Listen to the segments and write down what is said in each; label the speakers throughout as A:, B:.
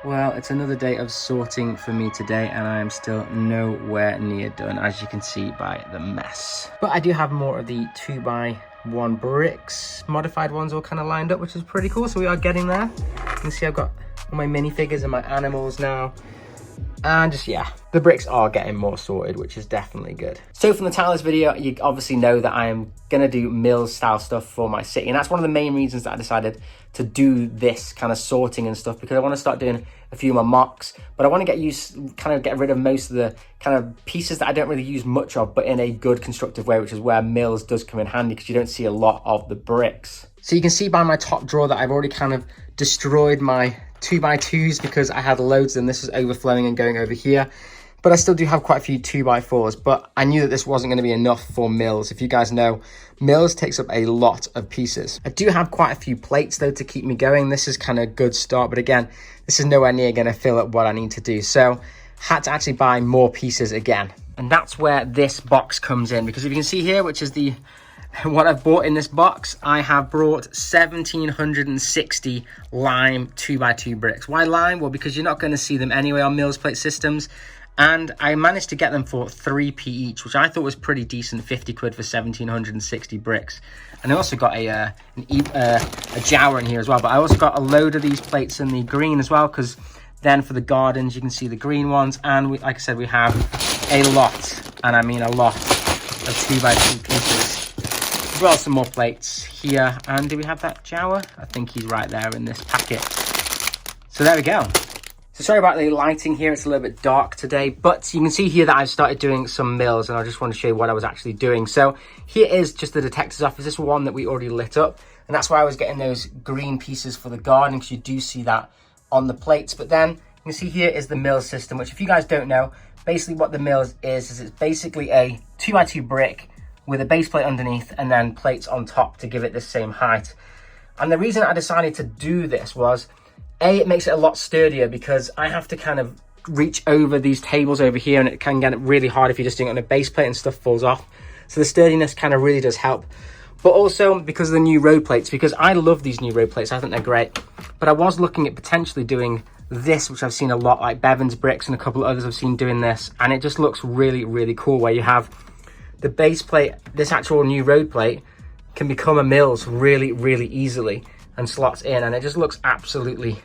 A: Well, it's another day of sorting for me today, and I am still nowhere near done, as you can see by the mess. But I do have more of the 2x1 bricks, modified ones all kind of lined up, which is pretty cool. So we are getting there. You can see I've got all my minifigures and my animals now. And just, yeah, the bricks are getting more sorted, which is definitely good. So from the title of this video, you obviously know that I am going to do MILS style stuff for my city. And that's one of the main reasons that I decided to do this kind of sorting and stuff, because I want to start doing a few of my mocks, but I want to get rid of most of the kind of pieces that I don't really use much of, but in a good constructive way, which is where MILS does come in handy, because you don't see a lot of the bricks. So you can see by my top drawer that I've already kind of destroyed my 2x2s because I had loads and this is overflowing and going over here. But I still do have quite a few 2x4s, but I knew that this wasn't going to be enough for MILS. If you guys know, MILS takes up a lot of pieces. I do have quite a few plates though to keep me going. This is kind of a good start, but again, this is nowhere near going to fill up what I need to do. So had to actually buy more pieces again. And that's where this box comes in, because if you can see here, which is what I've bought in this box, I have brought 1,760 lime 2x2 bricks. Why lime? Well, because you're not going to see them anyway on MILS plate systems. And I managed to get them for 3p each, which I thought was pretty decent, 50 quid for 1,760 bricks. And I also got a Jawa in here as well, but I also got a load of these plates in the green as well, because then for the gardens, you can see the green ones. And like I said, we have a lot, and I mean a lot, of 2x2 pieces. As well as some more plates here. And do we have that Jawa? I think he's right there in this packet. So there we go. So sorry about the lighting here, it's a little bit dark today, but you can see here that I've started doing some MILS, and I just want to show you what I was actually doing. So here is just the detective's office. This is one that we already lit up, and that's why I was getting those green pieces for the garden, because you do see that on the plates. But then you can see here is the MILS system, which if you guys don't know, basically what the MILS is it's basically a 2x2 brick with a base plate underneath and then plates on top to give it the same height. And the reason I decided to do this was, it makes it a lot sturdier, because I have to kind of reach over these tables over here, and it can get really hard if you're just doing it on a base plate and stuff falls off. So the sturdiness kind of really does help. But also because of the new road plates, because I love these new road plates, I think they're great. But I was looking at potentially doing this, which I've seen a lot, like Bevan's Bricks and a couple of others I've seen doing this. And it just looks really, really cool, where you have the base plate, this actual new road plate can become a MILS really, really easily and slots in, and it just looks absolutely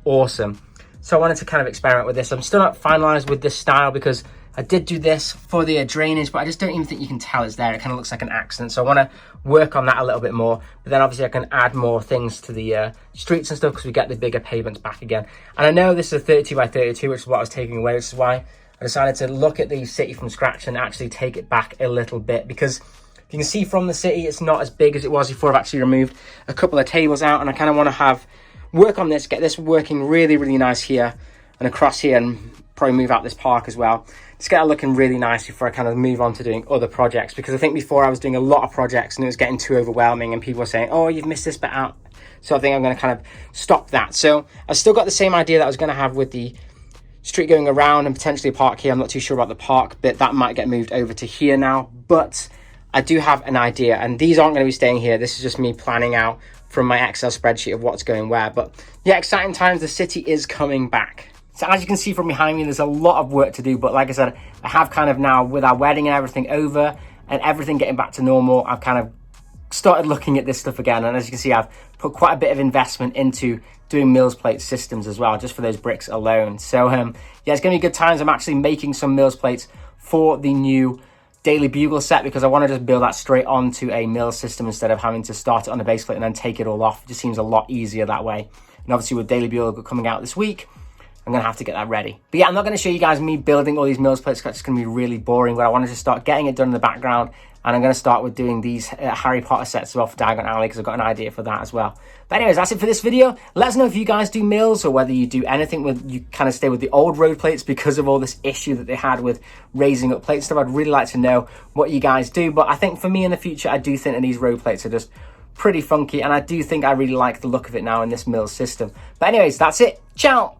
A: awesome. So I wanted to kind of experiment with this. I'm still not finalized with this style, because I did do this for the drainage, but I just don't even think you can tell it's there. It kind of looks like an accident. So I want to work on that a little bit more, but then obviously I can add more things to the streets and stuff, because we get the bigger pavements back again. And I know this is a 32x32, which is what I was taking away, which is why I decided to look at the city from scratch and actually take it back a little bit, because you can see from the city, it's not as big as it was before. I've actually removed a couple of tables out, and I kind of want to work on this, get this working really, really nice here and across here, and probably move out this park as well. Just get it looking really nice before I kind of move on to doing other projects, because I think before I was doing a lot of projects and it was getting too overwhelming, and people were saying, oh, you've missed this bit out. So I think I'm going to kind of stop that. So I've still got the same idea that I was going to have with the street going around and potentially a park here. I'm not too sure about the park bit. That might get moved over to here now, but I do have an idea, and these aren't going to be staying here. This is just me planning out from my Excel spreadsheet of what's going where. But yeah, exciting times. The city is coming back. So as you can see from behind me, there's a lot of work to do. But like I said, I have kind of now, with our wedding and everything over and everything getting back to normal, I've kind of started looking at this stuff again. And as you can see, I've put quite a bit of investment into doing MILS plate systems as well, just for those bricks alone. So yeah, it's going to be good times. I'm actually making some MILS plates for the new Daily Bugle set, because I want to just build that straight onto a MILS system instead of having to start it on a base plate and then take it all off. It just seems a lot easier that way. And obviously with Daily Bugle coming out this week, I'm going to have to get that ready. But yeah, I'm not going to show you guys me building all these MILS plates, because it's going to be really boring. But I wanted to start getting it done in the background. And I'm going to start with doing these Harry Potter sets as well for Diagon Alley, because I've got an idea for that as well. But anyways, that's it for this video. Let us know if you guys do MILS, or whether you do anything with, you kind of stay with the old road plates because of all this issue that they had with raising up plate stuff. I'd really like to know what you guys do. But I think for me in the future, I do think that these road plates are just pretty funky. And I do think I really like the look of it now in this MILS system. But anyways, that's it. Ciao.